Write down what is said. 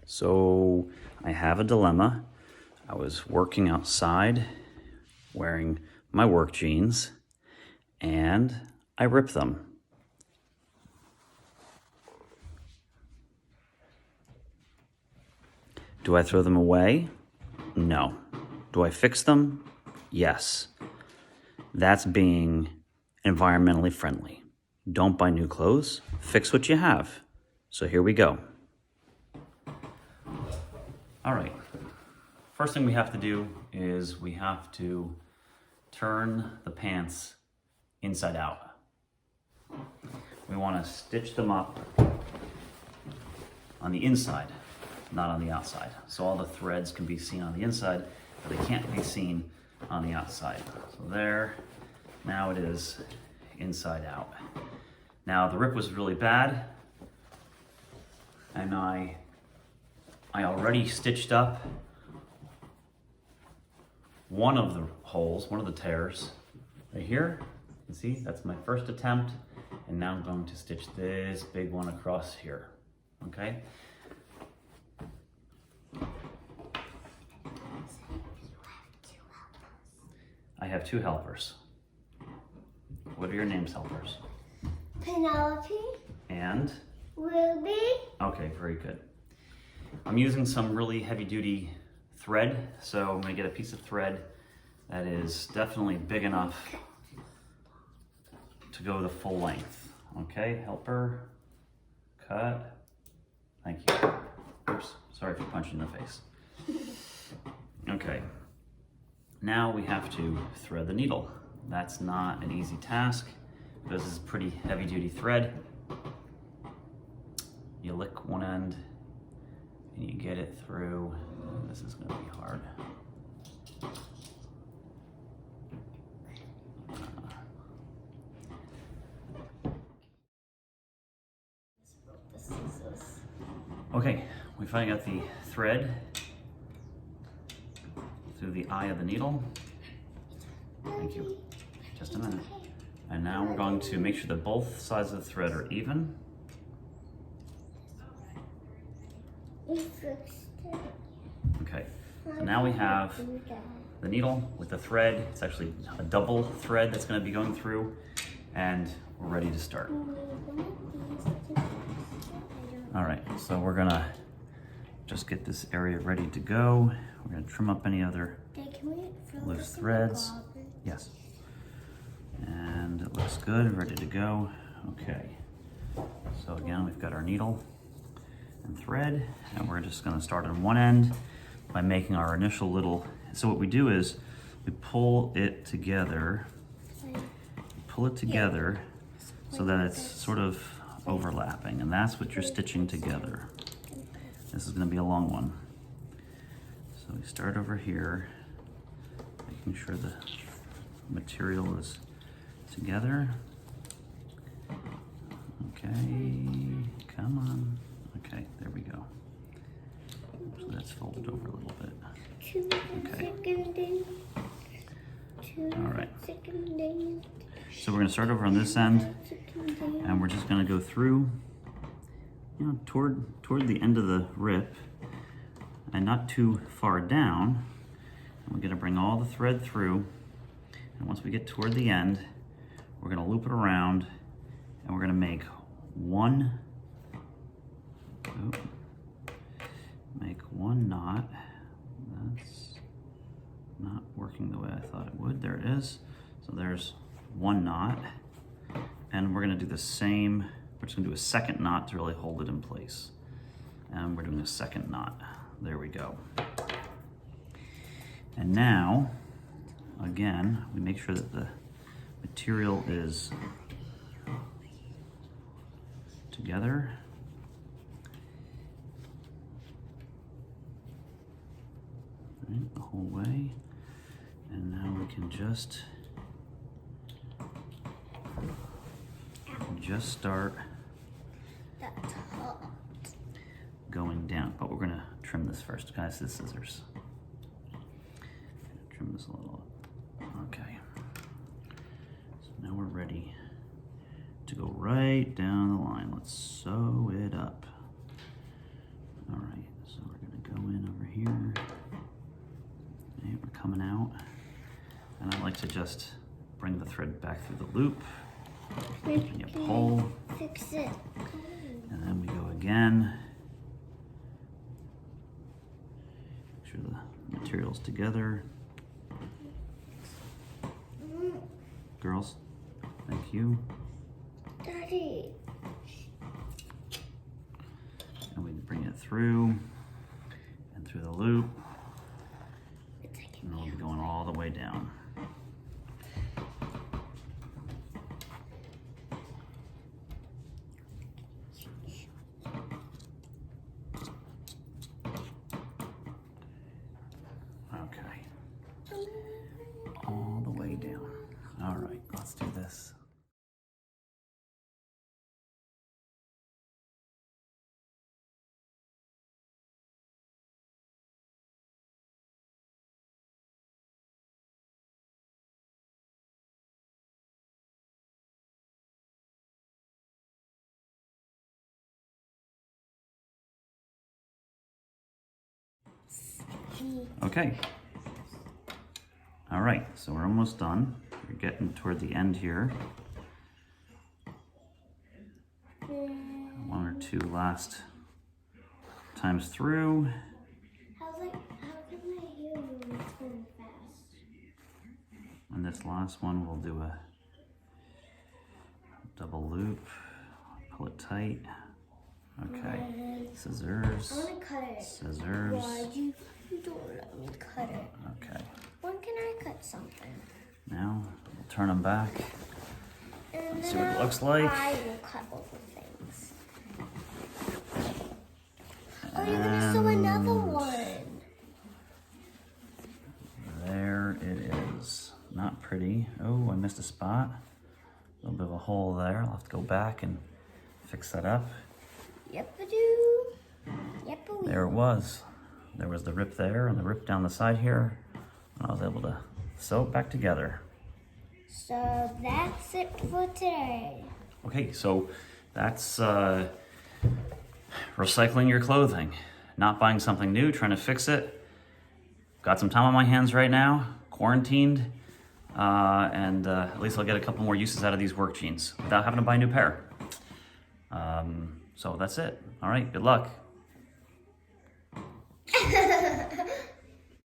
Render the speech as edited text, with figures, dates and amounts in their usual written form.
So I have a dilemma. I was working outside wearing my work jeans and I ripped them. Do I throw them away? No. Do I fix them? Yes. That's being environmentally friendly. Don't buy new clothes, fix what you have. So here we go. All right. First thing we have to do is we have to turn the pants inside out. We want to stitch them up on the inside, not on the outside. So all the threads can be seen on the inside, but they can't be seen on the outside. So there, now it is inside out. Now the rip was really bad, and I already stitched up one of the holes, one of the tears right here. You can see that's my first attempt, and now I'm going to stitch this big one across here. Okay. I have two helpers. What are your names, helpers? Penelope. And? Ruby. Okay, very good. I'm using some really heavy duty thread, so I'm gonna get a piece of thread that is definitely big enough to go the full length. Okay, helper, cut. Thank you. Oops, sorry for punching in the face. Okay, now we have to thread the needle. That's not an easy task because this is pretty heavy duty thread. You lick one end and you get it through. This is gonna be hard. Okay, we finally got the thread through the eye of the needle. Thank you. Just a minute. And now we're going to make sure that both sides of the thread are even. Okay, so now we have the needle with the thread. It's actually a double thread that's going to be going through, and we're ready to start. All right, so we're gonna just get this area ready to go. We're gonna trim up any other loose threads. Yes. And it looks good, ready to go. Okay, so again, we've got our needle and thread, and we're just gonna start on one end by making our initial little, so what we do is we pull it together so that it's sort of overlapping, and that's what you're stitching together. This is gonna be a long one. So we start over here, making sure the material is together. Okay, come on. Okay, there we go. So that's folded over a little bit. Okay. All right. So we're gonna start over on this end, and we're just gonna go through, you know, toward the end of the rip, and not too far down. And we're gonna bring all the thread through, and once we get toward the end, we're gonna loop it around, and we're gonna make one knot. That's not working the way I thought it would. There it is. So there's one knot, and we're gonna do the same. We're just gonna do a second knot to really hold it in place. And we're doing a second knot. There we go. And now, again, we make sure that the material is together. Right, the whole way. And now we can just start going down, but we're gonna trim this first. Guys, the scissors. Trim this a little. Okay. So now we're ready to go right down the line. Let's sew it up. All right, so coming out. And I like to just bring the thread back through the loop. And you pull. Fix it. And then we go again. Make sure the material's together. Girls, thank you. Daddy. And we bring it through and through the loop. And we'll be going all the way down. Okay. All the way down. All right, let's do this. Okay. All right, so we're almost done. We're getting toward the end here. One or two last times through. How can I hear you going fast? And this last one, we'll do a double loop. Pull it tight. Okay. Scissors. I want to cut it. Scissors. Why you don't let me cut it? Okay. When can I cut something? Now we'll turn them back. And See what it then looks like. I will cut all the things. Oh, you're gonna sew another one. There it is. Not pretty. Oh, I missed a spot. A little bit of a hole there. I'll have to go back and fix that up. Yep-a-doo. Yep-a-wee. There it was. There was the rip there and the rip down the side here. And I was able to sew it back together. So that's it for today. Okay, so that's recycling your clothing. Not buying something new, trying to fix it. Got some time on my hands right now, quarantined. And at least I'll get a couple more uses out of these work jeans without having to buy a new pair. So that's it. All right, good luck.